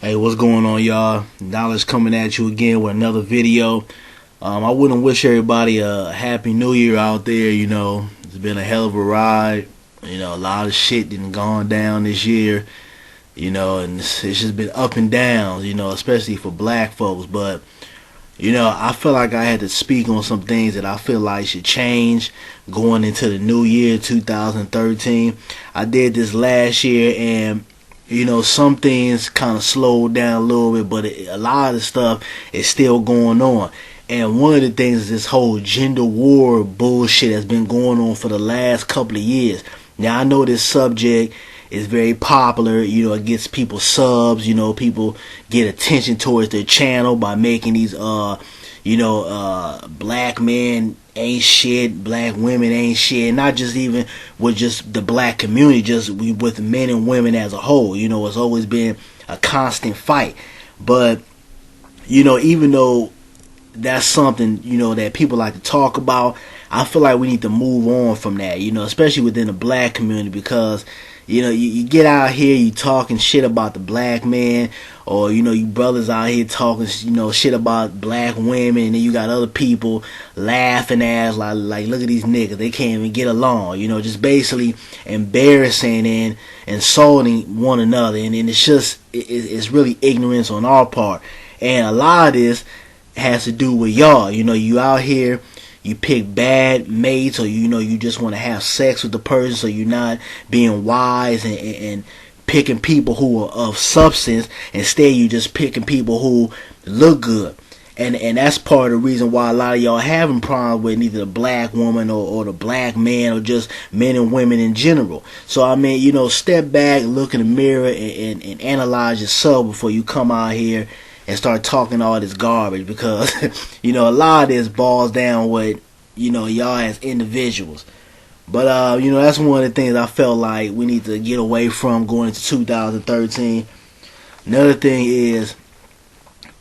Hey, what's going on, y'all? Knowledge coming at you again with another video. I wouldn't wish everybody a happy new year out there. It's been a hell of a ride. A lot of shit done gone down this year. And it's just been up and down, especially for black folks. But, I feel like I had to speak on some things that I feel like should change going into the new year, 2013. I did this last year, and some things kind of slowed down a little bit, but a lot of the stuff is still going on. And one of the things is this whole gender war bullshit that's been going on for the last couple of years. Now, I know this subject is very popular. It gets people subs. People get attention towards their channel by making these, black men ain't shit, black women ain't shit, not just even with just the black community, just with men and women as a whole. It's always been a constant fight. But even though that's something that people like to talk about, I feel like we need to move on from that, especially within the black community, because you get out here, you talking shit about the black man, or you brothers out here talking shit about black women, and then you got other people laughing at like look at these niggas, they can't even get along, just basically embarrassing and insulting one another. And it's really ignorance on our part, and a lot of this has to do with y'all. You out here, you pick bad mates, or you just want to have sex with the person, so you're not being wise and picking people who are of substance. Instead, you just picking people who look good. And that's part of the reason why a lot of y'all having problems with either the black woman or the black man, or just men and women in general. So step back, look in the mirror, and analyze yourself before you come out here and start talking all this garbage, because a lot of this boils down with y'all as individuals. But that's one of the things I felt like we need to get away from going into 2013. Another thing is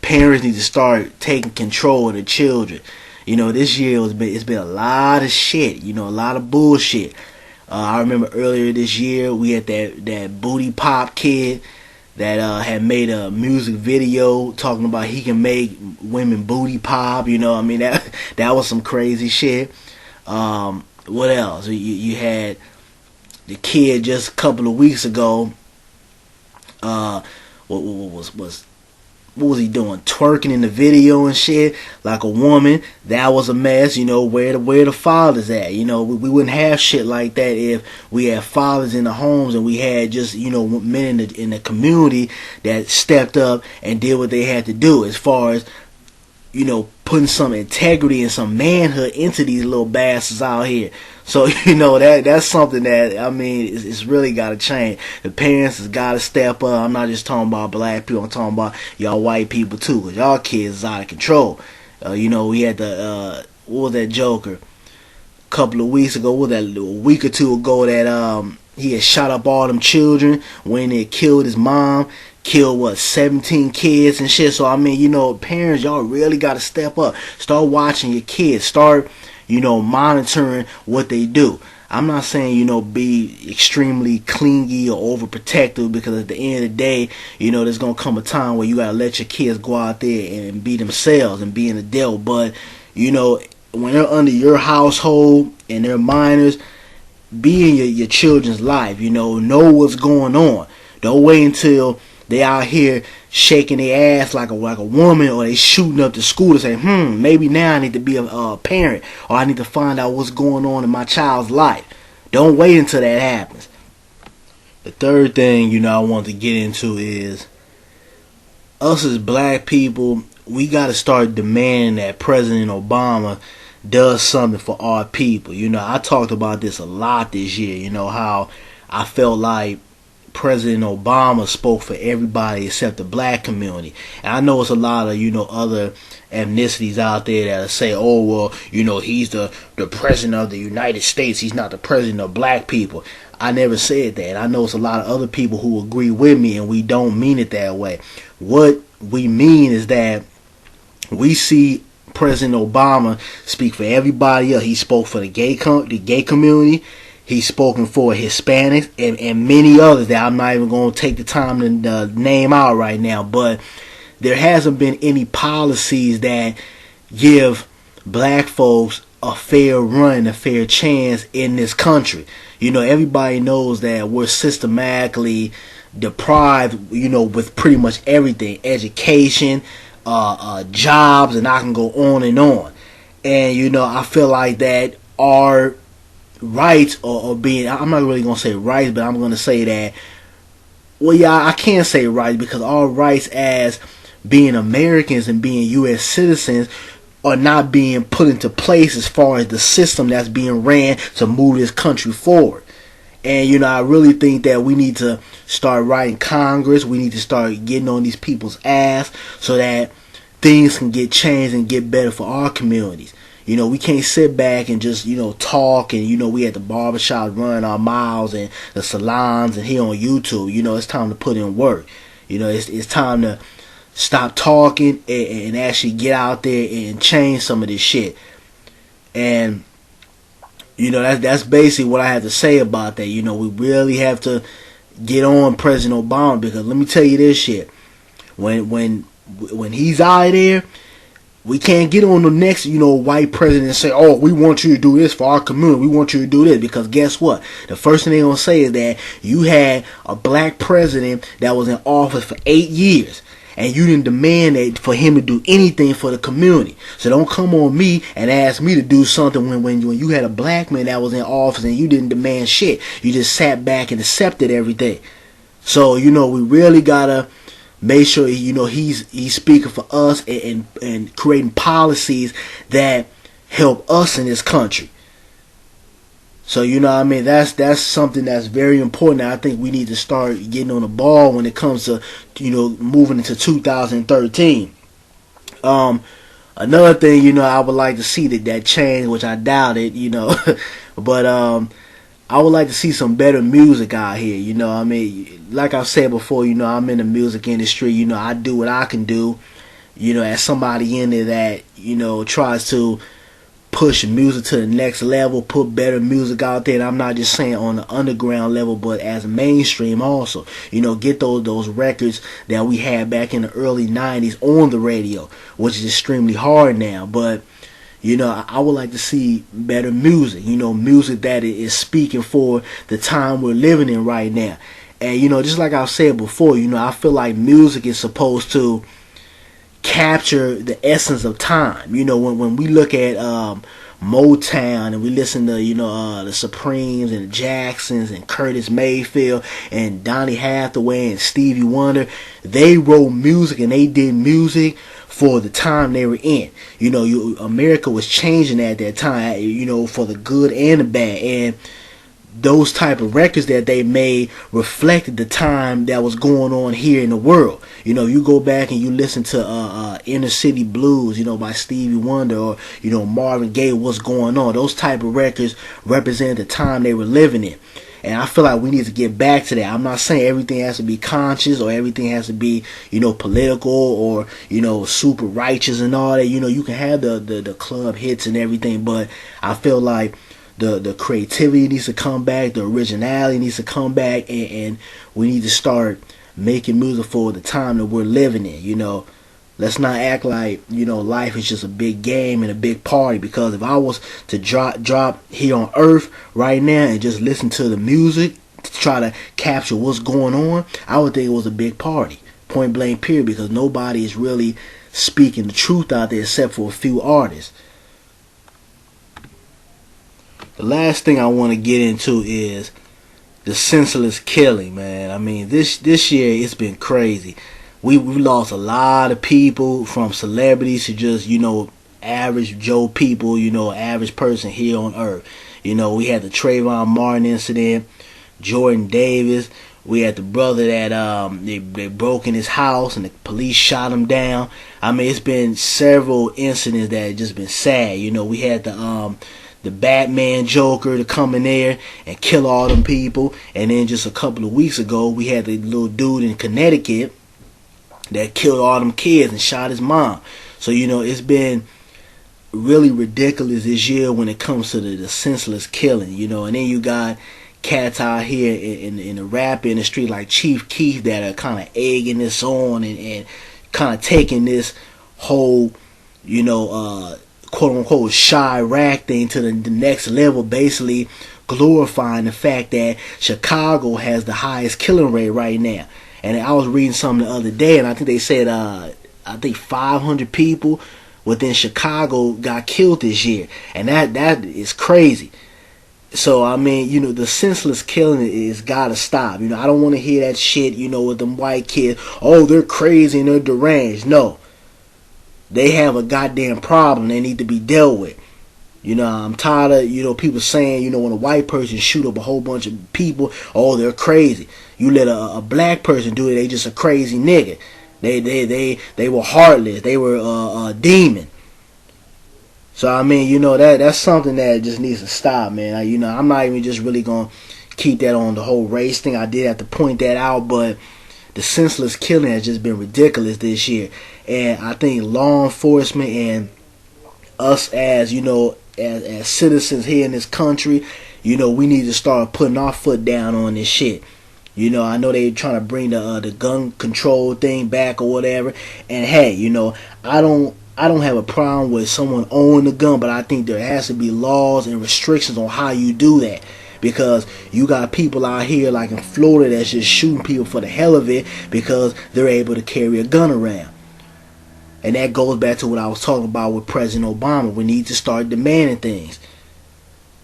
parents need to start taking control of their children. This year it's been a lot of shit, a lot of bullshit. I remember earlier this year we had that booty pop kid that had made a music video talking about he can make women booty pop. That was some crazy shit. What else? You had the kid just a couple of weeks ago. What was he doing? Twerking in the video and shit like a woman. That was a mess. Where the fathers at? We wouldn't have shit like that if we had fathers in the homes, and we had just men in the community that stepped up and did what they had to do, as far as putting some integrity and some manhood into these little bastards out here. So that's something that it's really got to change. The parents has got to step up. I'm not just talking about black people, I'm talking about y'all white people too, because y'all kids is out of control. We had the what was that joker a couple of weeks ago, what was that, a week or two ago, that he had shot up all them children when he killed his mom, killed 17 kids and shit. So parents, y'all really got to step up. Start watching your kids. Start monitoring what they do. I'm not saying be extremely clingy or overprotective, because at the end of the day, there's gonna come a time where you gotta let your kids go out there and be themselves and be an adult. But when they're under your household and they're minors, be in your children's life. Know what's going on. Don't wait until they out here shaking their ass like a woman, or they shooting up the school to say, maybe now I need to be a parent, or I need to find out what's going on in my child's life. Don't wait until that happens. The third thing, I want to get into is us as black people. We got to start demanding that President Obama does something for our people. I talked about this a lot this year, how I felt like President Obama spoke for everybody except the black community. And I know it's a lot of other ethnicities out there that say, oh well, he's the president of the United States, he's not the president of black people. I never said that. I know it's a lot of other people who agree with me, and we don't mean it that way. What we mean is that we see President Obama speak for everybody else. He spoke for the gay community. He's spoken for Hispanics and many others that I'm not even going to take the time to name out right now. But there hasn't been any policies that give black folks a fair run, a fair chance in this country. You know, everybody knows that we're systematically deprived, you know, with pretty much everything. Education, jobs, and I can go on and on. And, you know, I feel like that our rights or being, I'm not really going to say rights, but I'm going to say that, well, yeah, I can't say rights, because our rights as being Americans and being U.S. citizens are not being put into place as far as the system that's being ran to move this country forward. And, you know, I really think that we need to start writing Congress. We need to start getting on these people's ass so that things can get changed and get better for our communities. You know, we can't sit back and just, you know, talk and, you know, we at the barbershop running our miles and the salons and here on YouTube. You know, it's time to put in work. You know, it's time to stop talking and actually get out there and change some of this shit. And, you know, that's basically what I have to say about that. You know, we really have to get on President Obama, because let me tell you this shit. When he's out of there, we can't get on the next, you know, white president and say, oh, we want you to do this for our community. We want you to do this. Because guess what? The first thing they're going to say is that you had a black president that was in office for 8 years. And you didn't demand that for him to do anything for the community. So don't come on me and ask me to do something when you had a black man that was in office and you didn't demand shit. You just sat back and accepted everything. So, you know, we really got to make sure, you know, he's speaking for us and creating policies that help us in this country. So, you know what I mean, that's something that's very important. I think we need to start getting on the ball when it comes to, you know, moving into 2013. Another thing, you know, I would like to see that change, which I doubt it, you know, but I would like to see some better music out here, you know. I mean, like I said before, you know, I'm in the music industry. You know, I do what I can do, you know, as somebody in there that, you know, tries to push music to the next level, put better music out there. And I'm not just saying on the underground level, but as mainstream also. You know, get those records that we had back in the early 90s on the radio, which is extremely hard now. But, you know, I would like to see better music, you know, music that is speaking for the time we're living in right now. And, you know, just like I've said before, you know, I feel like music is supposed to capture the essence of time. You know, when we look at Motown and we listen to, you know, the Supremes and the Jacksons and Curtis Mayfield and Donny Hathaway and Stevie Wonder, they wrote music and they did music for the time they were in. You know, America was changing at that time, you know, for the good and the bad. And those type of records that they made reflected the time that was going on here in the world. You know, you go back and you listen to Inner City Blues, you know, by Stevie Wonder, or, you know, Marvin Gaye, What's Going On. Those type of records represent the time they were living in. And I feel like we need to get back to that. I'm not saying everything has to be conscious or everything has to be, you know, political or, you know, super righteous and all that. You know, you can have the club hits and everything, but I feel like the creativity needs to come back, the originality needs to come back, and we need to start making music for the time that we're living in. You know, let's not act like, you know, life is just a big game and a big party. Because if I was to drop here on earth right now and just listen to the music to try to capture what's going on, I would think it was a big party, point blank period, because nobody is really speaking the truth out there except for a few artists. The last thing I want to get into is the senseless killing, man. I mean, this year it's been crazy. We lost a lot of people, from celebrities to just, you know, average Joe people, you know, average person here on earth. You know, we had the Trayvon Martin incident, Jordan Davis. We had the brother that they broke in his house and the police shot him down. I mean, it's been several incidents that have just been sad. You know, we had the Batman Joker to come in there and kill all them people. And then just a couple of weeks ago, we had the little dude in Connecticut that killed all them kids and shot his mom. So, you know, it's been really ridiculous this year when it comes to the senseless killing, you know. And then you got cats out here in the rap industry like Chief Keef that are kind of egging this on and kind of taking this whole, you know, quote unquote Chirac thing to the next level, basically glorifying the fact that Chicago has the highest killing rate right now. And I was reading something the other day, and I think they said I think 500 people within Chicago got killed this year, and that is crazy. So I mean, you know, the senseless killing is gotta stop. You know, I don't want to hear that shit, you know, with them white kids. Oh, they're crazy and they're deranged. No, they have a goddamn problem. They need to be dealt with. You know, I'm tired of, you know, people saying, you know, when a white person shoot up a whole bunch of people, oh, they're crazy. You let a black person do it, they just a crazy nigga. They were heartless. They were a demon. So I mean, you know, that's something that just needs to stop, man. You know, I'm not even just really gonna keep that on the whole race thing. I did have to point that out, but the senseless killing has just been ridiculous this year, and I think law enforcement and us as, you know, as citizens here in this country, you know, we need to start putting our foot down on this shit. You know, I know they trying to bring the gun control thing back or whatever, and hey, you know, I don't have a problem with someone owning a gun, but I think there has to be laws and restrictions on how you do that. Because you got people out here like in Florida that's just shooting people for the hell of it because they're able to carry a gun around. And that goes back to what I was talking about with President Obama. We need to start demanding things.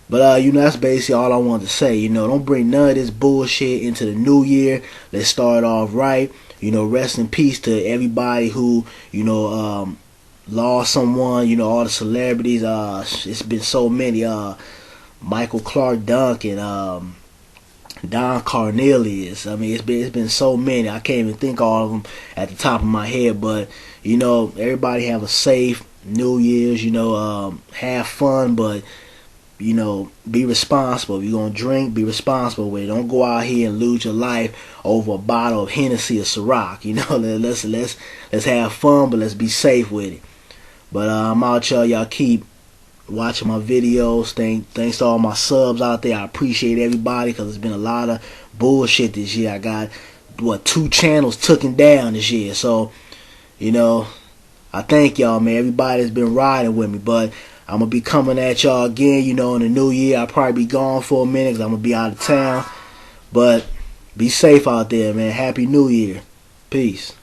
But, you know, that's basically all I wanted to say. You know, don't bring none of this bullshit into the new year. Let's start off right. You know, rest in peace to everybody who, you know, lost someone. You know, all the celebrities. It's been so many. Michael Clark Duncan, Don Cornelius. I mean, it's been so many. I can't even think all of them at the top of my head. But, you know, everybody have a safe New Year's. You know, have fun, but, you know, be responsible. If you're gonna drink, be responsible with it. Don't go out here and lose your life over a bottle of Hennessy or Ciroc. You know, let's have fun, but let's be safe with it. But I'm out, y'all. Y'all keep watching my videos. Thanks to all my subs out there. I appreciate everybody because it's been a lot of bullshit this year. I got 2 channels taken down this year. So, you know, I thank y'all, man. Everybody's been riding with me, but I'm going to be coming at y'all again, you know, in the new year. I'll probably be gone for a minute because I'm going to be out of town. But be safe out there, man. Happy New Year. Peace.